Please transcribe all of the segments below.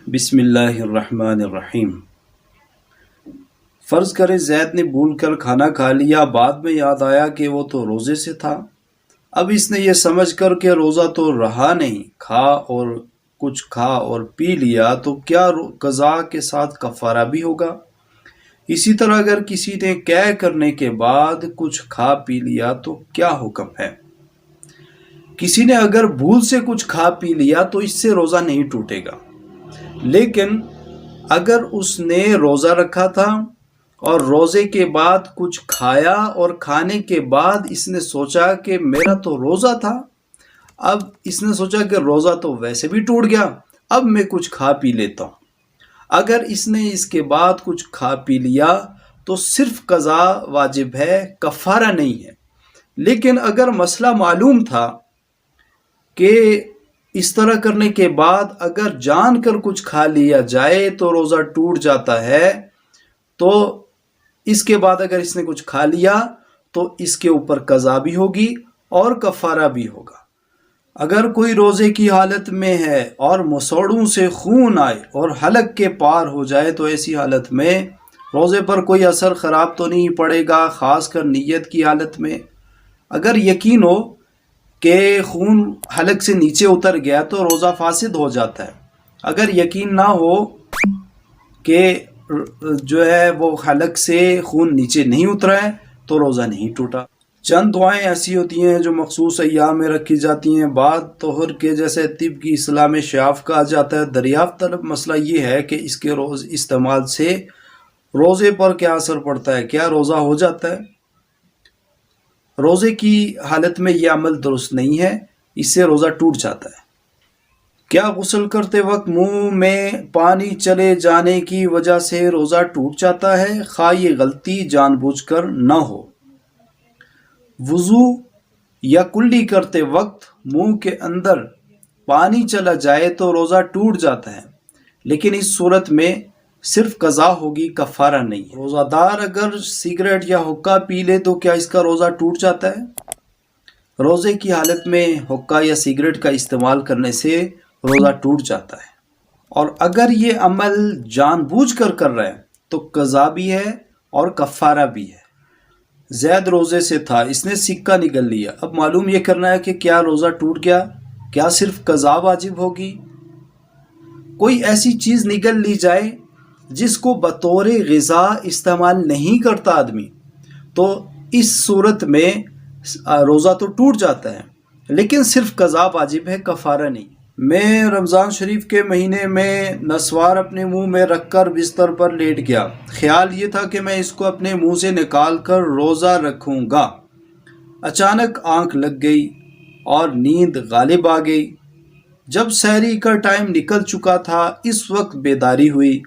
بسم اللہ الرحمن الرحیم۔ فرض کرے زید نے بھول کر کھانا کھا لیا، بعد میں یاد آیا کہ وہ تو روزے سے تھا۔ اب اس نے یہ سمجھ کر کہ روزہ تو رہا نہیں، کچھ کھا اور پی لیا، تو کیا قضا کے ساتھ کفارہ بھی ہوگا؟ اسی طرح اگر کسی نے قے کرنے کے بعد کچھ کھا پی لیا تو کیا حکم ہے؟ کسی نے اگر بھول سے کچھ کھا پی لیا تو اس سے روزہ نہیں ٹوٹے گا، لیکن اگر اس نے روزہ رکھا تھا اور روزے کے بعد کچھ کھایا اور کھانے کے بعد اس نے سوچا کہ میرا تو روزہ تھا، اب اس نے سوچا کہ روزہ تو ویسے بھی ٹوٹ گیا، اب میں کچھ کھا پی لیتا ہوں۔ اگر اس نے اس کے بعد کچھ کھا پی لیا تو صرف قضا واجب ہے، کفارہ نہیں ہے۔ لیکن اگر مسئلہ معلوم تھا کہ اس طرح کرنے کے بعد اگر جان کر کچھ کھا لیا جائے تو روزہ ٹوٹ جاتا ہے، تو اس کے بعد اگر اس نے کچھ کھا لیا تو اس کے اوپر قضا بھی ہوگی اور کفارہ بھی ہوگا۔ اگر کوئی روزے کی حالت میں ہے اور مسوڑوں سے خون آئے اور حلق کے پار ہو جائے تو ایسی حالت میں روزے پر کوئی اثر خراب تو نہیں پڑے گا، خاص کر نیت کی حالت میں۔ اگر یقین ہو کہ خون حلق سے نیچے اتر گیا تو روزہ فاسد ہو جاتا ہے۔ اگر یقین نہ ہو کہ وہ حلق سے خون نیچے نہیں اترا ہے تو روزہ نہیں ٹوٹا۔ چند دعائیں ایسی ہوتی ہیں جو مخصوص ایام میں رکھی جاتی ہیں، بعد طہر کے جیسے طب کی اصطلاح میں شیاف کہا جاتا ہے۔ دریافت طلب مسئلہ یہ ہے کہ اس کے روز استعمال سے روزے پر کیا اثر پڑتا ہے، کیا روزہ ہو جاتا ہے؟ روزے کی حالت میں یہ عمل درست نہیں ہے، اس سے روزہ ٹوٹ جاتا ہے۔ کیا غسل کرتے وقت منہ میں پانی چلے جانے کی وجہ سے روزہ ٹوٹ جاتا ہے، خواہ یہ غلطی جان بوجھ کر نہ ہو؟ وضو یا کلی کرتے وقت منہ کے اندر پانی چلا جائے تو روزہ ٹوٹ جاتا ہے، لیکن اس صورت میں صرف قضا ہوگی، کفارہ نہیں۔ روزہ دار اگر سگریٹ یا حقہ پی لے تو کیا اس کا روزہ ٹوٹ جاتا ہے؟ روزے کی حالت میں حقہ یا سگریٹ کا استعمال کرنے سے روزہ ٹوٹ جاتا ہے، اور اگر یہ عمل جان بوجھ کر رہا ہے تو قضا بھی ہے اور کفارہ بھی ہے۔ زید روزے سے تھا، اس نے سکہ نگل لیا، اب معلوم یہ کرنا ہے کہ کیا روزہ ٹوٹ گیا، کیا صرف قضا واجب ہوگی؟ کوئی ایسی چیز نگل لی جائے جس کو بطور غذا استعمال نہیں کرتا آدمی، تو اس صورت میں روزہ تو ٹوٹ جاتا ہے، لیکن صرف قضا واجب ہے، کفارہ نہیں۔ میں رمضان شریف کے مہینے میں نسوار اپنے منہ میں رکھ کر بستر پر لیٹ گیا، خیال یہ تھا کہ میں اس کو اپنے منہ سے نکال کر روزہ رکھوں گا۔ اچانک آنکھ لگ گئی اور نیند غالب آ گئی۔ جب سحری کا ٹائم نکل چکا تھا اس وقت بیداری ہوئی،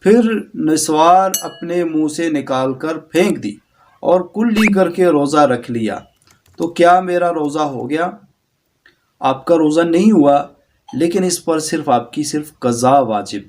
پھر نسوار اپنے منہ سے نکال کر پھینک دی اور کلی کر کے روزہ رکھ لیا، تو کیا میرا روزہ ہو گیا؟ آپ کا روزہ نہیں ہوا، لیکن اس پر آپ کی صرف قضا واجب